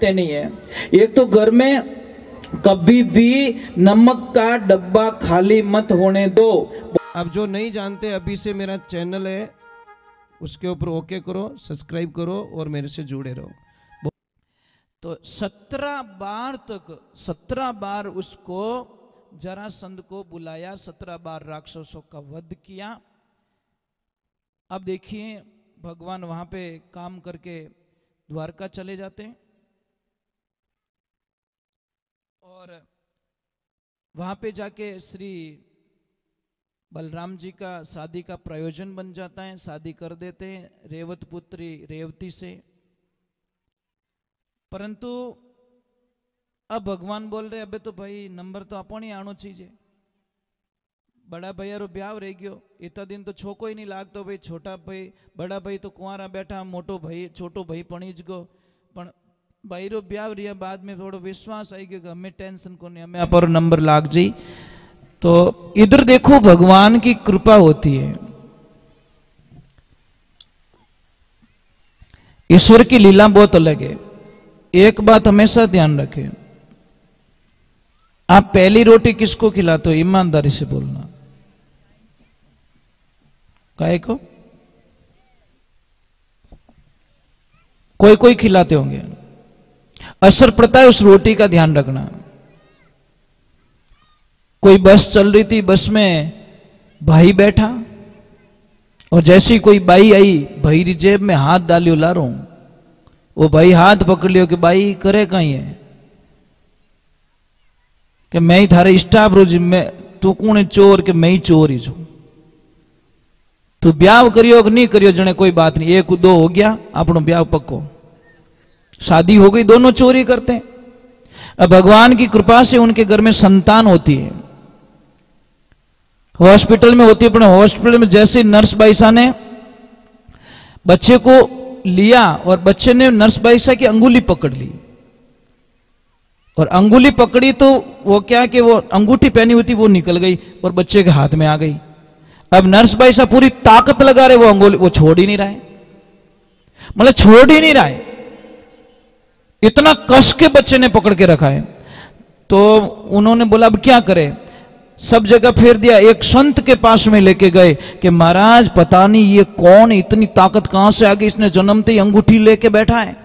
नहीं है। एक तो घर में कभी भी नमक का डब्बा खाली मत होने दो। अब जो नहीं जानते, अभी से मेरा चैनल है उसके ऊपर ओके करो, सब्सक्राइब करो और मेरे से जुड़े रहो। तो 17 बार उसको जरासंध को बुलाया, 17 बार राक्षसों का वध किया। अब देखिए भगवान वहां पे काम करके द्वारका चले जाते हैं और वहां पे जाके श्री बलराम जी का शादी का प्रयोजन बन जाता है, शादी कर देते हैं रेवत पुत्री रेवती से। परंतु अब भगवान बोल रहे अबे तो भाई नंबर तो अपन ही आनो चाहिए। बड़ा भैया रो ब्याह रह गयो, इतना दिन तो छोको ही नहीं लागतो भाई, छोटा भाई बड़ा भाई तो कुंवारा बैठा, मोटो भाई छोटो भाई पणीज गो, पण भाई रो ब्याह रिया। बाद में थोड़ा विश्वास आई गयो कि हमें टेंशन को नहीं, हमें पर नंबर लाग जाई। तो इधर देखो भगवान की कृपा होती है, ईश्वर की लीला बहुत अलग है। एक बात हमेशा ध्यान रखें, आप पहली रोटी किसको खिलाते हो? ईमानदारी से बोलना। काहे को? कोई कोई खिलाते होंगे, असर पड़ता है उस रोटी का, ध्यान रखना। कोई बस चल रही थी, बस में भाई बैठा और जैसे ही कोई बाई आई, भाई री जेब में हाथ डालियो ला रहा हूं, वो भाई हाथ पकड़ लियो कि बाई करे कहीं है कि मैं ही थारे स्टाफ रोज में, तू कौन चोर के मैं ही चोर ही छू। तू ब्याह करियो कि नहीं करियो जने कोई बात नहीं, एक दो हो गया अपनो ब्याह पक्को, शादी हो गई, दोनों चोरी करते हैं। अब भगवान की कृपा से उनके घर में संतान होती है, हॉस्पिटल में होती है। अपने हॉस्पिटल में जैसे नर्स बाईसा ने बच्चे को लिया और बच्चे ने नर्स बाईसा की अंगुली पकड़ ली, और अंगुली पकड़ी तो वो क्या कि वो अंगूठी पहनी हुई थी वो निकल गई और बच्चे के हाथ में आ गई। अब नर्स बाईसा पूरी ताकत लगा रहे, वो अंगुली वो छोड़ ही नहीं रहा है, मतलब छोड़ ही नहीं रहा है, इतना कस के बच्चे ने पकड़ के रखा है। तो उन्होंने बोला अब क्या करें, सब जगह फेर दिया। एक संत के पास में लेके गए कि महाराज पता नहीं ये कौन, इतनी ताकत कहां से आ गई, इसने जन्मते ही अंगूठी लेके बैठा है।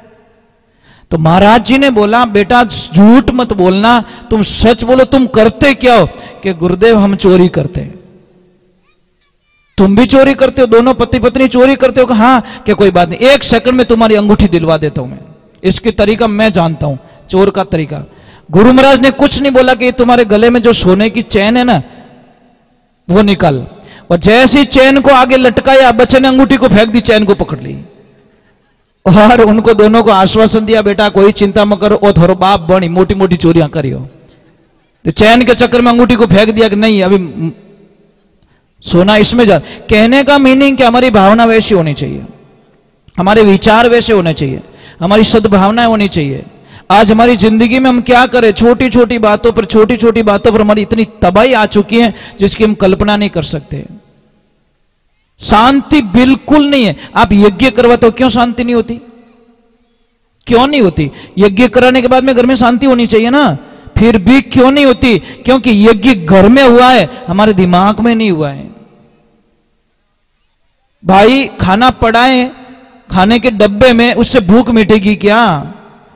तो महाराज जी ने बोला बेटा झूठ मत बोलना, तुम सच बोलो, तुम करते क्या हो? कि गुरुदेव हम चोरी करते हैं। तुम भी चोरी करते हो? दोनों पति पत्नी चोरी करते हो? हाँ। कि कोई बात नहीं, 1 सेकंड में तुम्हारी अंगूठी दिलवा देता हूं मैं, इसके तरीका मैं जानता हूं, चोर का तरीका। गुरु महाराज ने कुछ नहीं बोला कि तुम्हारे गले में जो सोने की चैन है ना वो निकाल, और जैसे ही चैन को आगे लटकाया बच्चे ने अंगूठी को फेंक दी, चैन को पकड़ ली और उनको दोनों को आश्वासन दिया बेटा कोई चिंता मत करो, और थोड़ा बाप बनी मोटी मोटी चोरियां करियो। तो चैन के चक्कर में अंगूठी को फेंक दिया कि नहीं अभी सोना इसमें जा। कहने का मीनिंग कि हमारी भावना वैसी होनी चाहिए, हमारे विचार वैसे होने चाहिए, हमारी सद्भावनाएं होनी चाहिए। आज हमारी जिंदगी में हम क्या करें, छोटी छोटी बातों पर हमारी इतनी तबाही आ चुकी है जिसकी हम कल्पना नहीं कर सकते। शांति बिल्कुल नहीं है। आप यज्ञ करवाते हो, क्यों शांति नहीं होती? क्यों नहीं होती? यज्ञ कराने के बाद में घर में शांति होनी चाहिए ना, फिर भी क्यों नहीं होती? क्योंकि यज्ञ घर में हुआ है, हमारे दिमाग में नहीं हुआ है। भाई खाना पड़ाए, खाने के डब्बे में, उससे भूख मिटेगी क्या?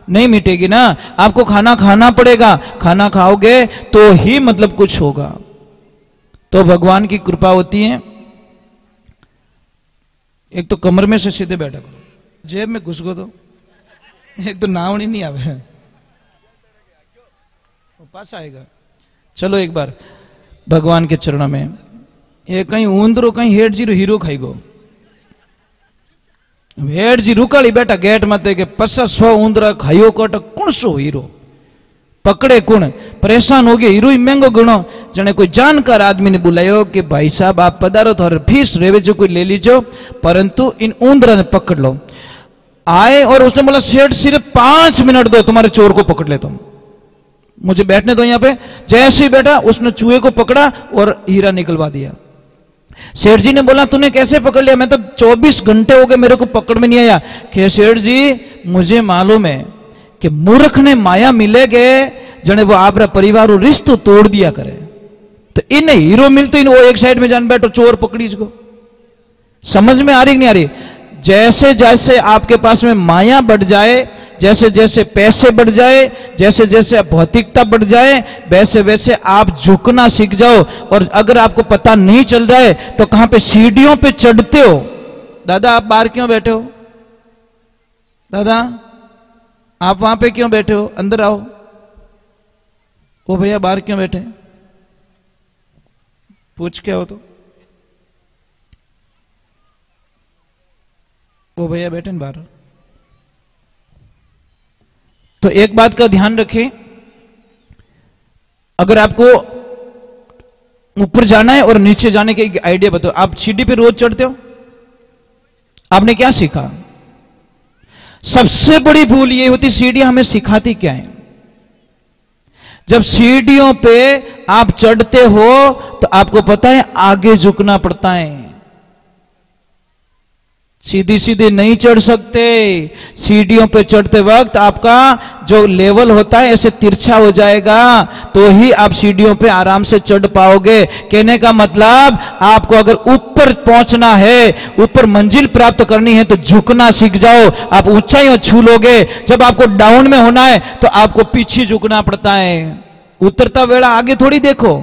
नहीं मिटेगी ना। आपको खाना खाना पड़ेगा, खाना खाओगे तो ही मतलब कुछ होगा। तो भगवान की कृपा होती है। एक तो कमर में से सीधे बैठा करो, जेब में घुस गो तो एक तो नावनी नहीं आवे, वो पास आएगा। चलो एक बार भगवान के चरणों में, ये कहीं ऊंदरो कहीं हेड जीरो हीरो खाई गो, हेड जी रुकाली बैठा गेट मत के 500 ऊंदरा खाइयो कोट, कौन सो हीरो पकड़े कौन? परेशान हो गए, हीरो ही महंगो गणो। जने कोई जानकार आदमी ने बुलायो कि भाई साहब आप पधारो, तो फीस रेवे जो कोई ले लीजो, परंतु इन ऊंदरा ने पकड़ लो। आए और उसने बोला सेठ सिर्फ 5 मिनट दो, तुम्हारे चोर को पकड़ लेता हूं, मुझे बैठने दो यहाँ पे। जैसे ही बैठा उसने चूहे को पकड़ा और हीरा निकलवा दिया। सेठ जी ने बोला तूने कैसे पकड़ लिया? मैं तो 24 घंटे हो गए मेरे को पकड़ में नहीं आया। कि सेठ जी मुझे मालूम है कि मूर्ख ने माया मिलेगे जने वो आप परिवार रिश्तो तोड़ दिया करे। तो इन हीरो मिलते इन वो एक साइड में जान बैठो चोर पकड़ी इसको। समझ में आ रही नहीं आ रही? जैसे जैसे आपके पास में माया बढ़ जाए, जैसे जैसे पैसे बढ़ जाए, जैसे जैसे भौतिकता बढ़ जाए, वैसे वैसे आप झुकना सीख जाओ। और अगर आपको पता नहीं चल रहा है तो कहां पे सीढ़ियों पे चढ़ते हो। दादा आप बाहर क्यों बैठे हो? दादा आप वहां पे क्यों बैठे हो? अंदर आओ। ओ भैया बाहर क्यों बैठे? पूछ क्या हो तो? वो भैया बैठे न बाहर। तो एक बात का ध्यान रखें, अगर आपको ऊपर जाना है और नीचे जाने के एक आइडिया बताओ। आप सीढ़ी पे रोज चढ़ते हो, आपने क्या सीखा? सबसे बड़ी भूल ये होती, सीढ़ियां हमें सिखाती क्या है? जब सीढ़ियों पे आप चढ़ते हो तो आपको पता है आगे झुकना पड़ता है, सीधी सीधी नहीं चढ़ सकते। सीढ़ियों पे चढ़ते वक्त आपका जो लेवल होता है ऐसे तिरछा हो जाएगा, तो ही आप सीढ़ियों पे आराम से चढ़ पाओगे। कहने का मतलब आपको अगर ऊपर पहुंचना है, ऊपर मंजिल प्राप्त करनी है तो झुकना सीख जाओ। आप ऊंचाइयों छू लोगे। जब आपको डाउन में होना है तो आपको पीछे झुकना पड़ता है। उतरता वेला आगे थोड़ी देखो,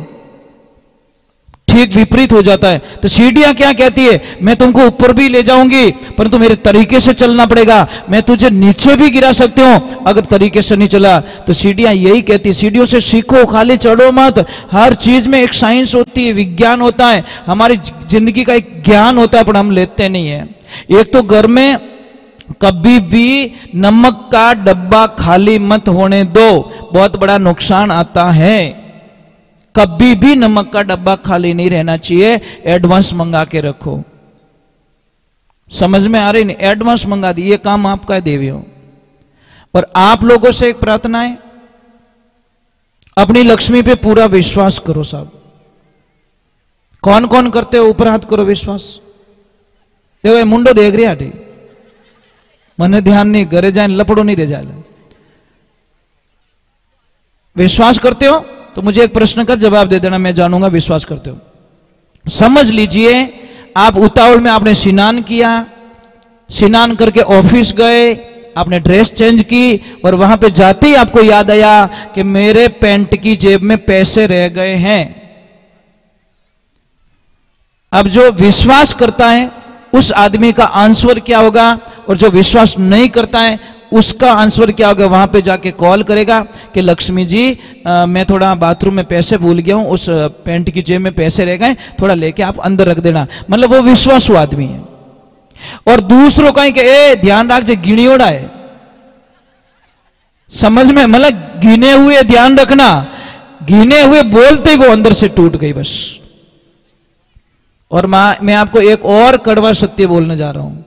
ठीक विपरीत हो जाता है। तो सीढ़ियां क्या कहती है? मैं तुमको ऊपर भी ले जाऊंगी परंतु मेरे तरीके से चलना पड़ेगा। मैं तुझे नीचे भी गिरा सकती हूं अगर तरीके से नहीं चला। तो सीढ़ियां यही कहती है, सीढ़ियों से सीखो, खाली चढ़ो मत। हर चीज में एक साइंस होती है, विज्ञान होता है, हमारी जिंदगी का एक ज्ञान होता है, पर हम लेते नहीं है। एक तो घर में कभी भी नमक का डब्बा खाली मत होने दो, बहुत बड़ा नुकसान आता है। कभी भी नमक का डब्बा खाली नहीं रहना चाहिए। एडवांस मंगा के रखो। समझ में आ रही नहीं? एडवांस मंगा दी, ये काम आपका है देवियों। और आप लोगों से एक प्रार्थना है, अपनी लक्ष्मी पे पूरा विश्वास करो साहब। कौन कौन करते हो? ऊपर हाथ करो विश्वास। देखो ये मुंडो देख रही है, मने ध्यान नहीं, घरे जाए लपड़ो नहीं रह जाए। विश्वास करते हो तो मुझे एक प्रश्न का जवाब दे देना, मैं जानूंगा विश्वास करते हो। समझ लीजिए आप उतावल में आपने स्नान किया, स्नान करके ऑफिस गए, आपने ड्रेस चेंज की और वहां पे जाते ही आपको याद आया कि मेरे पैंट की जेब में पैसे रह गए हैं। अब जो विश्वास करता है उस आदमी का आंसर क्या होगा, और जो विश्वास नहीं करता है उसका आंसर क्या होगा? वहां पे जाके कॉल करेगा कि लक्ष्मी जी मैं थोड़ा बाथरूम में पैसे भूल गया हूं, उस पैंट की जेब में पैसे रह गए, थोड़ा लेके आप अंदर रख देना। मतलब वो विश्वासु आदमी है। और दूसरों का कि ए ध्यान रख जे गिणियोड़ा है। समझ में? मतलब गिने हुए ध्यान रखना, गिने हुए बोलते ही वो अंदर से टूट गई बस। और मैं आपको एक और कड़वा सत्य बोलने जा रहा हूं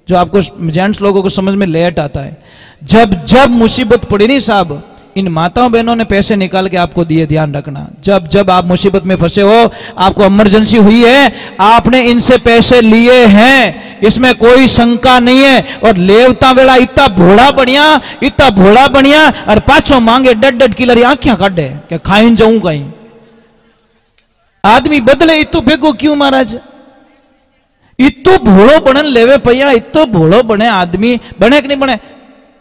जो आपको जेंट्स लोगों को समझ में लेट आता है। जब जब मुसीबत पड़ी नहीं साहब, इन माताओं बहनों ने पैसे निकाल के आपको दिए, ध्यान रखना। जब जब आप मुसीबत में फंसे हो, आपको इमरजेंसी हुई है, आपने इनसे पैसे लिए हैं, इसमें कोई शंका नहीं है। और लेवता वेला इतना भोड़ा बढ़िया और पाछो मांगे डड डड किलरी आंखियां काटे कि खाइन जाऊं कहीं। आदमी बदले इतो भेगो क्यों महाराज? इतो भोड़ो बनन लेवे भैया, इतो भोड़ो बने आदमी बने कि नहीं बने?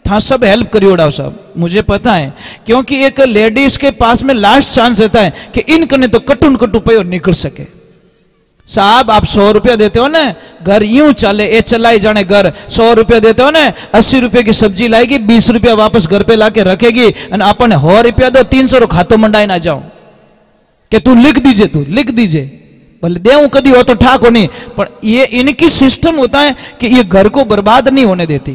था सब हेल्प करियोड़ा साहब, मुझे पता है, क्योंकि एक लेडीज के पास में लास्ट चांस रहता है कि इनकने तो कटुन कटु पे और निकल सके। साहब आप 100 रुपया देते हो ना, घर यूं चले, ये चलाई जाने घर। 100 रुपया देते हो ना, 80 रुपए की सब्जी लाएगी, 20 रुपया वापस घर पे लाके रखेगी, अपन 100 रुपया दो 300 रो खातो मंडाई ना जाओ कि तू लिख दीजिए भले देऊं कदी हो तो ठाक हो नहीं, पर ये इनकी सिस्टम होता है कि ये घर को बर्बाद नहीं होने देती।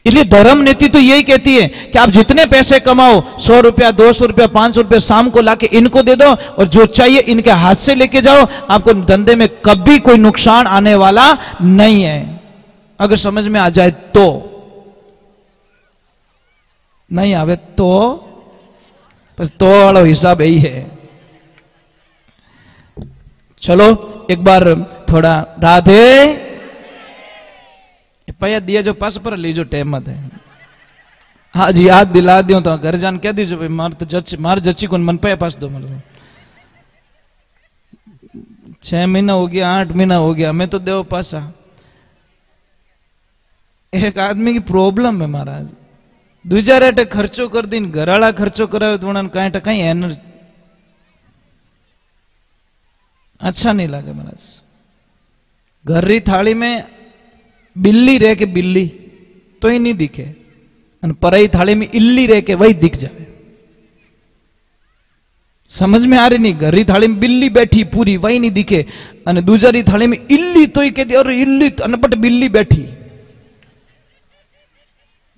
इसलिए धर्म नीति तो यही कहती है कि आप जितने पैसे कमाओ, 100 रुपया 200 रुपया 500 रुपया शाम को लाके इनको दे दो, और जो चाहिए इनके हाथ से लेके जाओ। आपको धंधे में कभी कोई नुकसान आने वाला नहीं है, अगर समझ में आ जाए तो। नहीं आवे तो बस तो वाला हिसाब यही है। चलो एक बार थोड़ा राधे पया दिया जो पास पर लीजो टाइम मत है। हाँ जी, याद दिला दियो तो घर जान कह दीजिए भाई मार जची को मन पे पास दो मतलब 6 महीना हो गया 8 महीना हो गया मैं तो देव पासा। एक आदमी की प्रॉब्लम है महाराज, दूजा रेटे खर्चो कर दीन घराड़ा खर्चो करावे तो कहीं टका एनर्जी अच्छा नहीं लगे महाराज। घर री थाली में बिल्ली रह के बिल्ली तो ही नहीं दिखे, पराई थाली में इल्ली रह के वही दिख जाए। समझ में आ रही नहीं, घर री थाली में बिल्ली बैठी पूरी वही नहीं दिखे, दूसरी थाली में इल्ली तो ही कहती और इल्ली अनपट बिल्ली बैठी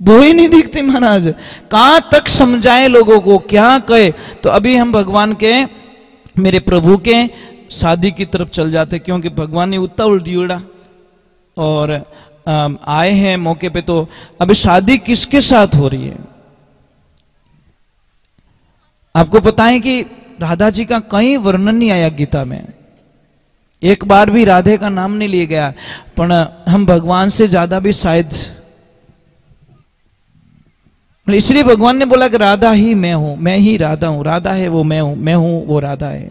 वो ही नहीं दिखती महाराज। कहां तक समझाए लोगों को, क्या कहे। तो अभी हम भगवान के मेरे प्रभु के शादी की तरफ चल जाते, क्योंकि भगवान ने उतना उल्टा और आए हैं मौके पे। तो अभी शादी किसके साथ हो रही है? आपको पता है कि राधा जी का कहीं वर्णन नहीं आया गीता में, एक बार भी राधे का नाम नहीं लिया गया। पर हम भगवान से ज्यादा भी शायद, इसलिए भगवान ने बोला कि राधा ही मैं हूं, मैं ही राधा हूं, राधा है वो मैं हूं वो राधा है।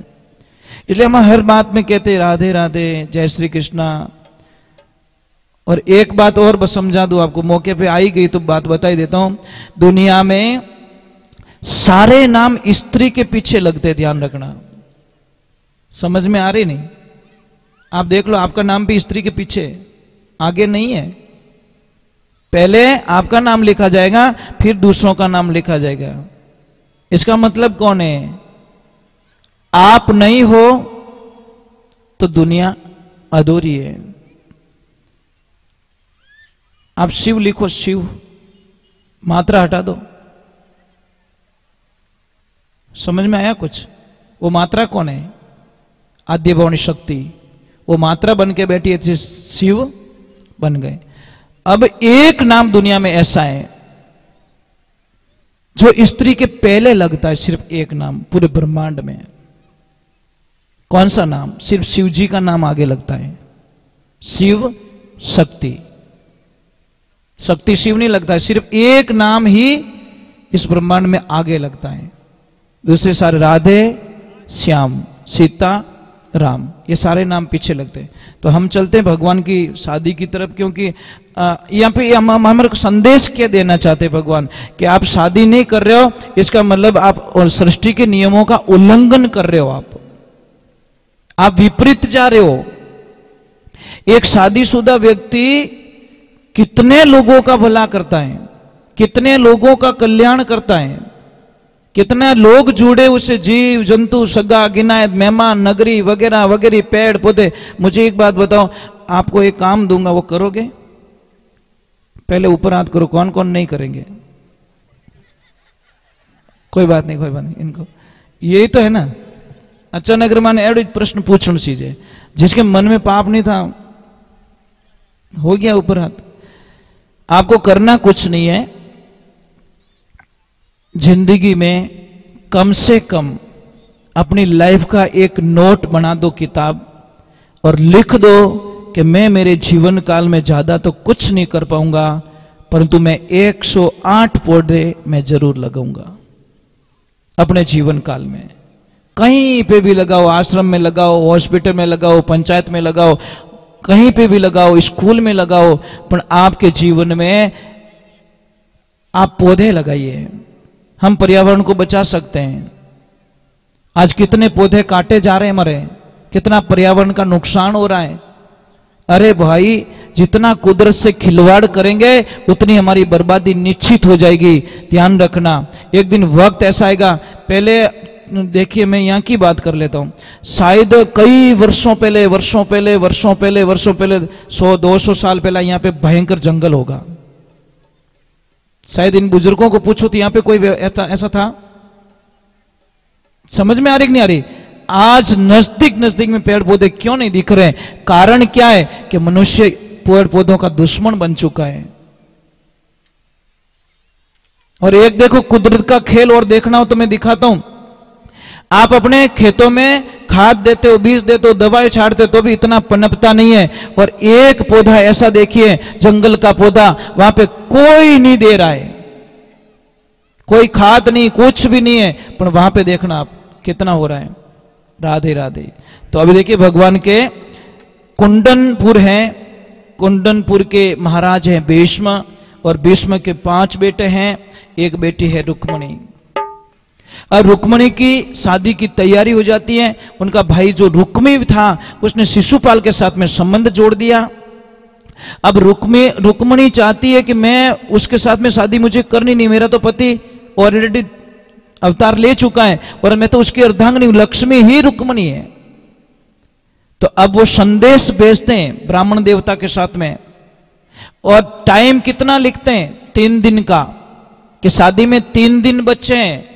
इसलिए हम हर बात में कहते राधे राधे जय श्री कृष्णा। और एक बात और बस समझा दूं आपको, मौके पे आई गई तो बात बता ही देता हूं। दुनिया में सारे नाम स्त्री के पीछे लगते, ध्यान रखना। समझ में आ रही नहीं? आप देख लो, आपका नाम भी स्त्री के पीछे, आगे नहीं है। पहले आपका नाम लिखा जाएगा फिर दूसरों का नाम लिखा जाएगा। इसका मतलब कौन है? आप नहीं हो तो दुनिया अधूरी है। आप शिव लिखो, शिव मात्रा हटा दो। समझ में आया कुछ? वो मात्रा कौन है? आद्य भवानी शक्ति, वो मात्रा बन के बैठी है, शिव बन गए। अब एक नाम दुनिया में ऐसा है जो स्त्री के पहले लगता है, सिर्फ एक नाम पूरे ब्रह्मांड में। कौन सा नाम? सिर्फ शिव जी का नाम आगे लगता है, शिव शक्ति। शक्ति शिव नहीं लगता है, सिर्फ एक नाम ही इस ब्रह्मांड में आगे लगता है। दूसरे सारे राधे श्याम सीता राम, ये सारे नाम पीछे लगते हैं। तो हम चलते हैं भगवान की शादी की तरफ, क्योंकि यहाँ पे हम हमारे को संदेश क्या देना चाहते हैं भगवान कि आप शादी नहीं कर रहे हो, इसका मतलब आप और सृष्टि के नियमों का उल्लंघन कर रहे हो, आप विपरीत जा रहे हो। एक शादीशुदा व्यक्ति कितने लोगों का भला करता है, कितने लोगों का कल्याण करता है, कितने लोग जुड़े उससे, जीव जंतु सगा गिनायत मेहमान नगरी वगैरह वगैरह पेड़ पौधे। मुझे एक बात बताओ, आपको एक काम दूंगा वो करोगे? पहले ऊपर हाथ करो, कौन कौन नहीं करेंगे? कोई बात नहीं, कोई बात नहीं, इनको यही तो है ना। अचानक मैंने एवं प्रश्न पूछना चीजें, जिसके मन में पाप नहीं था हो गया ऊपर हाथ। आपको करना कुछ नहीं है, जिंदगी में कम से कम अपनी लाइफ का एक नोट बना दो, किताब, और लिख दो कि मैं मेरे जीवन काल में ज्यादा तो कुछ नहीं कर पाऊंगा, परंतु मैं 108 पौधे मैं जरूर लगाऊंगा अपने जीवन काल में। कहीं पे भी लगाओ, आश्रम में लगाओ, हॉस्पिटल में लगाओ, पंचायत में लगाओ, कहीं पे भी लगाओ, स्कूल में लगाओ, पर आपके जीवन में आप पौधे लगाइए। हम पर्यावरण को बचा सकते हैं। आज कितने पौधे काटे जा रहे हैं हमारे, कितना पर्यावरण का नुकसान हो रहा है। अरे भाई, जितना कुदरत से खिलवाड़ करेंगे उतनी हमारी बर्बादी निश्चित हो जाएगी। ध्यान रखना, एक दिन वक्त ऐसा आएगा। पहले देखिए, मैं यहाँ की बात कर लेता हूँ। शायद कई वर्षों पहले 100-200 साल पहले यहाँ पे भयंकर जंगल होगा। शायद इन बुजुर्गों को पूछो तो यहाँ पे कोई ऐसा था? समझ में आ रही कि नहीं आ रही? आज नजदीक में पेड़ पौधे क्यों नहीं दिख रहे? कारण क्या है कि मनुष्य पेड़ पौधों का दुश्मन बन चुका है। और एक देखो कुदरत का खेल और देखना हो तो मैं दिखाता हूं। आप अपने खेतों में खाद देते हो, बीज देते हो, दवाई छाड़ते हो, तो भी इतना पनपता नहीं है। और एक पौधा ऐसा देखिए, जंगल का पौधा, वहां पे कोई नहीं दे रहा है, कोई खाद नहीं, कुछ भी नहीं है, पर वहां पे देखना आप कितना हो रहा है। राधे राधे। तो अभी देखिए भगवान के कुंडनपुर हैं, कुंडनपुर के महाराज हैं भीष्म, और भीष्म के 5 बेटे हैं, एक बेटी है रुक्मणी। और रुक्मणी की शादी की तैयारी हो जाती है। उनका भाई जो रुक्मी था उसने शिशुपाल के साथ में संबंध जोड़ दिया। अब रुक्मणी चाहती है कि मैं उसके साथ में शादी मुझे करनी नहीं, मेरा तो पति ऑलरेडी अवतार ले चुका है और मैं तो उसकी अर्धांगिनी हूं, लक्ष्मी ही रुक्मणी है। तो अब वो संदेश भेजते हैं ब्राह्मण देवता के साथ में, और टाइम कितना लिखते हैं 3 दिन का, कि शादी में 3 दिन बचे हैं।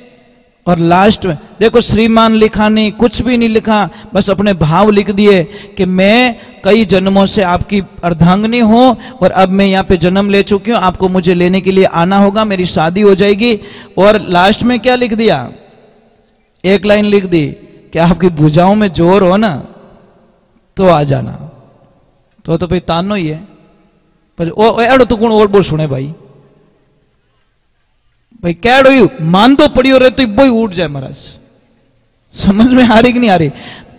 और लास्ट में देखो श्रीमान लिखा नहीं, कुछ भी नहीं लिखा, बस अपने भाव लिख दिए कि मैं कई जन्मों से आपकी अर्धांगिनी हूं और अब मैं यहाँ पे जन्म ले चुकी हूं, आपको मुझे लेने के लिए आना होगा, मेरी शादी हो जाएगी। और लास्ट में क्या लिख दिया, एक लाइन लिख दी कि आपकी भुजाओं में जोर हो ना तो आ जाना। तो भाई तानो ही है, पर एड़ो तो कौन और बोल सुने भाई, भाई क्या रही मान तो पड़ी हो रहे तो वो ही उठ जाए महाराज। समझ में आ रही कि नहीं आ रही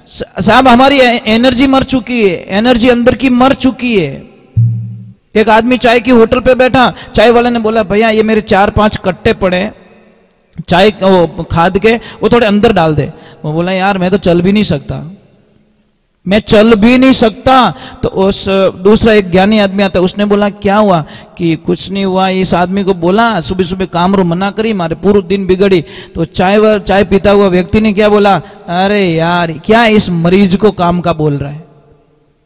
साहब? हमारी एनर्जी मर चुकी है, एनर्जी अंदर की मर चुकी है। एक आदमी चाय की होटल पे बैठा, चाय वाले ने बोला भैया ये मेरे 4-5 कट्टे पड़े चाय खाद के, वो थोड़े अंदर डाल दे। वो बोला यार मैं तो चल भी नहीं सकता, मैं चल भी नहीं सकता। तो उस दूसरा एक ज्ञानी आदमी आता है, उसने बोला क्या हुआ? कि कुछ नहीं हुआ। इस आदमी को बोला सुबह सुबह काम रो मना करी, मारे पूरा दिन बिगड़ी। तो चाय पीता हुआ व्यक्ति ने क्या बोला, अरे यार क्या इस मरीज को काम का बोल रहा है।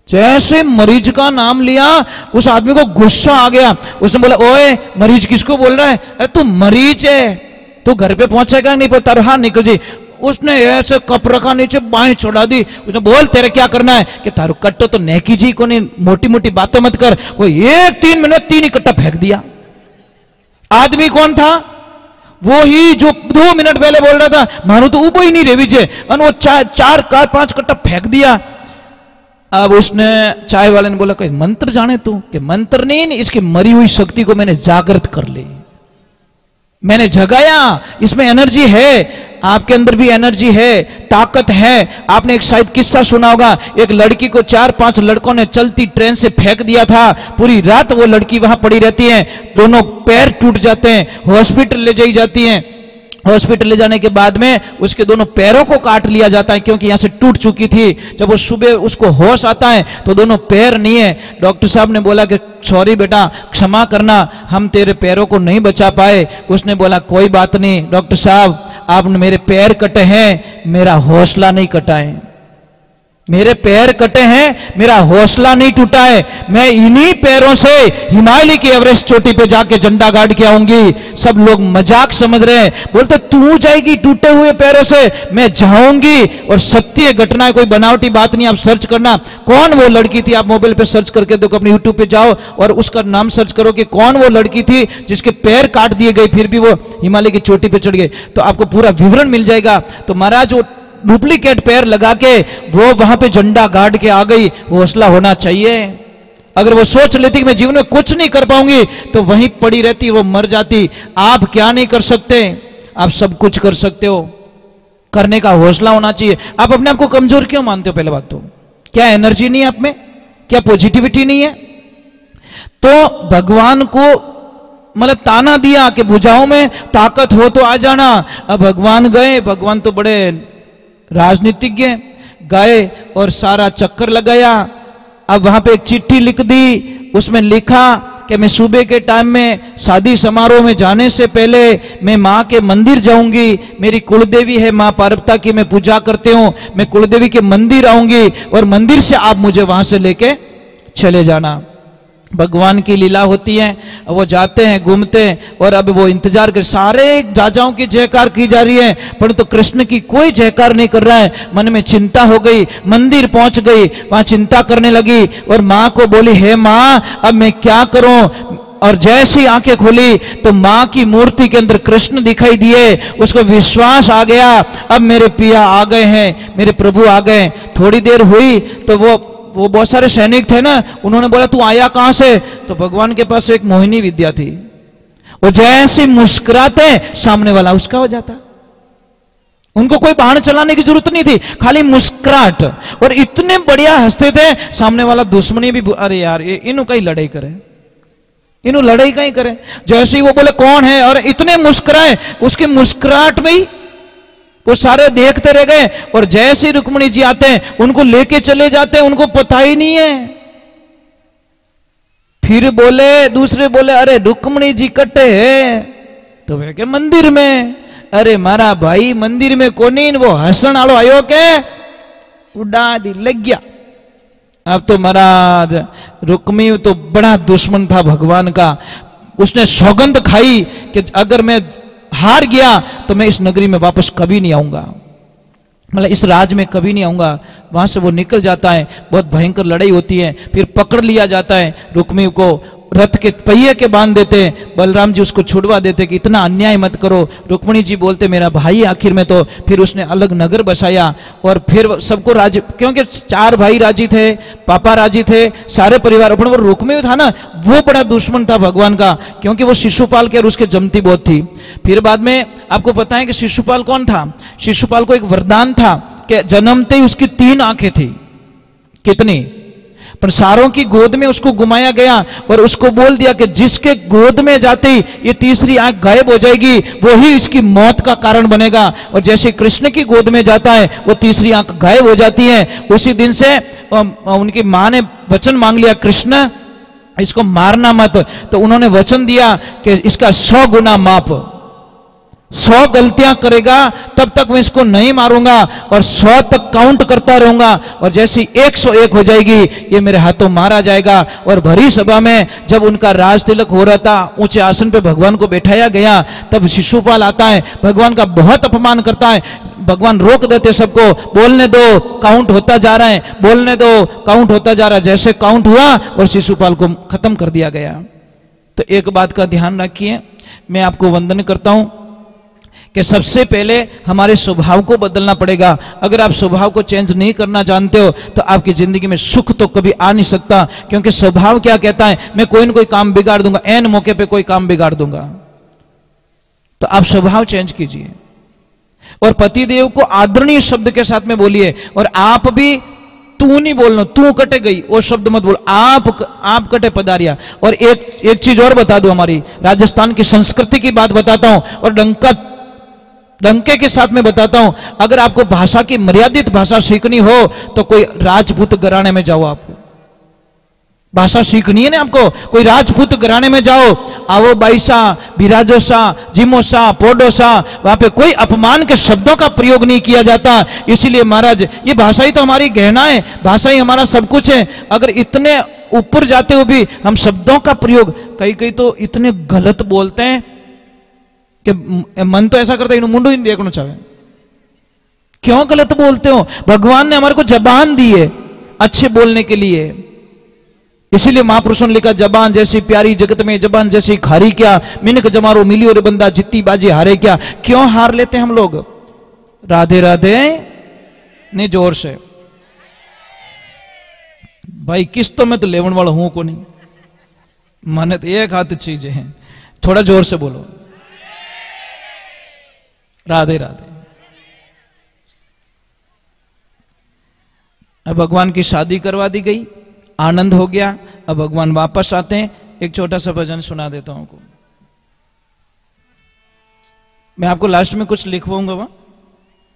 जैसे मरीज का नाम लिया उस आदमी को गुस्सा आ गया। उसने बोला ओए मरीज किसको बोल रहा है? अरे तू मरीज है, तू घर पे पहुंचेगा नहीं, पर तरह निकल जी। उसने ऐसे कप रखा नीचे, बाएं चढ़ा दी। उसने बोल तेरे क्या करना है? कि थारू कट्टो तो नेकी जी को नहीं, मोटी मोटी बातें मत कर। वो 3 मिनट 3 ही कट्टा फेंक दिया। आदमी कौन था? वो ही जो 2 मिनट पहले बोल रहा था मानो तो ऊपर ही नहीं रेवी जे, और वो 4-5 कट्टा फेंक दिया। अब उसने चाय वाले ने बोला कोई मंत्र जाने तू? कि मंत्र नहीं, इसकी मरी हुई शक्ति को मैंने जागृत कर ली, मैंने जगाया। इसमें एनर्जी है, आपके अंदर भी एनर्जी है, ताकत है। आपने एक शायद किस्सा सुना होगा, एक लड़की को 4-5 लड़कों ने चलती ट्रेन से फेंक दिया था। पूरी रात वो लड़की वहां पड़ी रहती है, दोनों पैर टूट जाते हैं, हॉस्पिटल ले जाई जाती हैं। हॉस्पिटल ले जाने के बाद में उसके दोनों पैरों को काट लिया जाता है, क्योंकि यहां से टूट चुकी थी। जब वो सुबह उसको होश आता है तो दोनों पैर नहीं है। डॉक्टर साहब ने बोला कि सॉरी बेटा, क्षमा करना, हम तेरे पैरों को नहीं बचा पाए। उसने बोला कोई बात नहीं डॉक्टर साहब, आपने मेरे पैर कटे हैं, मेरा हौसला नहीं कटा है। मेरे पैर कटे हैं, मेरा हौसला नहीं टूटा है। मैं इन्हीं पैरों से हिमालय की एवरेस्ट चोटी पे जाके झंडा गाड़ के आऊंगी। सब लोग मजाक समझ रहे हैं, बोलते तू जाएगी टूटे हुए पैरों से, मैं जाऊंगी। और सत्य घटना है, कोई बनावटी बात नहीं। आप सर्च करना कौन वो लड़की थी, आप मोबाइल पे सर्च करके देखो, अपने यूट्यूब पे जाओ और उसका नाम सर्च करो कि कौन वो लड़की थी जिसके पैर काट दिए गए फिर भी वो हिमालय की चोटी पे चढ़ गए, तो आपको पूरा विवरण मिल जाएगा। तो महाराज वो डुप्लीकेट पैर लगा के वो वहां पे झंडा गाड़ के आ गई। हौसला होना चाहिए। अगर वो सोच लेती कि मैं जीवन में कुछ नहीं कर पाऊंगी तो वहीं पड़ी रहती, वो मर जाती। आप क्या नहीं कर सकते? आप सब कुछ कर सकते हो। करने का हौसला होना चाहिए। आप अपने आप को कमजोर क्यों मानते हो? पहले बात तो क्या एनर्जी नहीं है आप में? क्या पॉजिटिविटी नहीं है? तो भगवान को मतलब ताना दिया कि भुजाओं में ताकत हो तो आ जाना। अब भगवान गए, भगवान तो बड़े राजनीतिज्ञ गए और सारा चक्कर लगाया। अब वहां पे एक चिट्ठी लिख दी, उसमें लिखा कि मैं सुबह के टाइम में शादी समारोह में जाने से पहले मैं माँ के मंदिर जाऊंगी। मेरी कुलदेवी है माँ पार्वता की, मैं पूजा करते हूँ। मैं कुलदेवी के मंदिर आऊंगी और मंदिर से आप मुझे वहां से लेके चले जाना। भगवान की लीला होती है, वो जाते हैं घूमते हैं और अब वो इंतजार कर, सारे राजाओं की जयकार की जा रही है परंतु तो कृष्ण की कोई जयकार नहीं कर रहा है। मन में चिंता हो गई, मंदिर पहुंच गई, वहां चिंता करने लगी और माँ को बोली हे माँ अब मैं क्या करूं? और जैसी आंखें खोली तो माँ की मूर्ति के अंदर कृष्ण दिखाई दिए। उसको विश्वास आ गया, अब मेरे पिया आ गए हैं, मेरे प्रभु आ गए। थोड़ी देर हुई तो वो बहुत सारे सैनिक थे ना, उन्होंने बोला तू आया कहां से? तो भगवान के पास एक मोहिनी विद्या थी। वो जैसे मुस्कुराते सामने वाला उसका हो जाता। उनको कोई बाण चलाने की जरूरत नहीं थी, खाली मुस्कुराहट, और इतने बढ़िया हंसते थे सामने वाला दुश्मनी भी, अरे यार ये इन्हों कहीं लड़ाई करे, इन्हों लड़ाई कहीं करे। जैसे ही वो बोले कौन है, और इतने मुस्कुराए, उसकी मुस्कुराहट में ही वो सारे देखते रह गए। और जैसे ही रुक्मिणी जी आते हैं उनको लेके चले जाते हैं, उनको पता ही नहीं है। फिर बोले, दूसरे बोले अरे रुक्मिणी जी कटे है, तो वे के मंदिर में। अरे मारा भाई मंदिर में कोनी, वो हसन आलो आयो के उड़ा दी लग गया। अब तो महाराज रुक्मी तो बड़ा दुश्मन था भगवान का। उसने सौगंध खाई कि अगर मैं हार गया तो मैं इस नगरी में वापस कभी नहीं आऊंगा, मतलब इस राज में कभी नहीं आऊंगा। वहां से वो निकल जाता है, बहुत भयंकर लड़ाई होती है, फिर पकड़ लिया जाता है। रुक्मी को रथ के पहिए के बांध देते, बलराम जी उसको छुड़वा देते कि इतना अन्याय मत करो। रुक्मिणी जी बोलते मेरा भाई आखिर में, तो फिर उसने अलग नगर बसाया और फिर सबको राजी, क्योंकि 4 भाई राजी थे, पापा राजी थे, सारे परिवार। अपन वो रुक्मिणी था ना, वो बड़ा दुश्मन था भगवान का, क्योंकि वो शिशुपाल के और उसके जमती बहुत थी। फिर बाद में आपको पता है कि शिशुपाल कौन था। शिशुपाल को एक वरदान था कि जन्मते ही उसकी 3 आंखें थी। कितनी? पर सारों की गोद में उसको घुमाया गया और उसको बोल दिया कि जिसके गोद में जाते ही ये तीसरी आंख गायब हो जाएगी, वही इसकी मौत का कारण बनेगा। और जैसे कृष्ण की गोद में जाता है वो तीसरी आंख गायब हो जाती है। उसी दिन से उनकी मां ने वचन मांग लिया, कृष्ण इसको मारना मत। तो उन्होंने वचन दिया कि इसका 100 गुना माप, 100 गलतियां करेगा तब तक मैं इसको नहीं मारूंगा और 100 तक काउंट करता रहूंगा, और जैसी 101 हो जाएगी ये मेरे हाथों मारा जाएगा। और भरी सभा में जब उनका राज तिलक हो रहा था, ऊंचे आसन पे भगवान को बैठाया गया, तब शिशुपाल आता है, भगवान का बहुत अपमान करता है। भगवान रोक देते सबको, बोलने दो, काउंट होता जा रहा है, बोलने दो, काउंट होता जा रहा है। जैसे काउंट हुआ और शिशुपाल को खत्म कर दिया गया। तो एक बात का ध्यान रखिए, मैं आपको वंदन करता हूं कि सबसे पहले हमारे स्वभाव को बदलना पड़ेगा। अगर आप स्वभाव को चेंज नहीं करना जानते हो तो आपकी जिंदगी में सुख तो कभी आ नहीं सकता, क्योंकि स्वभाव क्या कहता है, मैं कोई ना कोई काम बिगाड़ दूंगा, ऐन मौके पे कोई काम बिगाड़ दूंगा। तो आप स्वभाव चेंज कीजिए और पतिदेव को आदरणीय शब्द के साथ में बोलिए। और आप भी तू नहीं बोलना, तू कटे गई वो शब्द मत बोल, आप कटे पधारिया। और एक चीज और बता दूं, हमारी राजस्थान की संस्कृति की बात बताता हूं और डंके के साथ में बताता हूं। अगर आपको भाषा की मर्यादित भाषा सीखनी हो तो कोई राजपूत घराने में जाओ। आपको भाषा सीखनी है ना, आपको कोई राजपूत घराने में जाओ, आवो बाईसा, बिराजोसा, जिमोसा, पोडोसा, वहां पे कोई अपमान के शब्दों का प्रयोग नहीं किया जाता। इसीलिए महाराज ये भाषा ही तो हमारी गहना है, भाषा ही हमारा सब कुछ है। अगर इतने ऊपर जाते हुए भी हम शब्दों का प्रयोग कई तो इतने गलत बोलते हैं कि मन तो ऐसा करता है मुंडू ही देखना चाहे। क्यों गलत बोलते हो? भगवान ने हमारे को जबान दी है अच्छे बोलने के लिए। इसीलिए महापुरुषों ने लिखा, जबान जैसी प्यारी जगत में जबान जैसी खारी क्या, मिनक जमारो मिली और बंदा जित्ती बाजी हारे क्या। क्यों हार लेते हैं हम लोग? राधे राधे नहीं जोर से भाई, किस्तों में तो लेवन वाला हूं को नहीं, माने तो एक हाथ चीजें हैं। थोड़ा जोर से बोलो, राधे राधे। अब भगवान की शादी करवा दी गई, आनंद हो गया। अब भगवान वापस आते हैं। एक छोटा सा भजन सुना देता हूं आपको। मैं आपको लास्ट में कुछ लिखवाऊंगा, वहां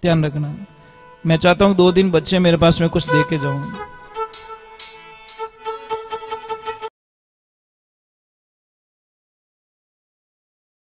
ध्यान रखना। मैं चाहता हूं 2 दिन बच्चे मेरे पास में कुछ दे के जाऊंगा।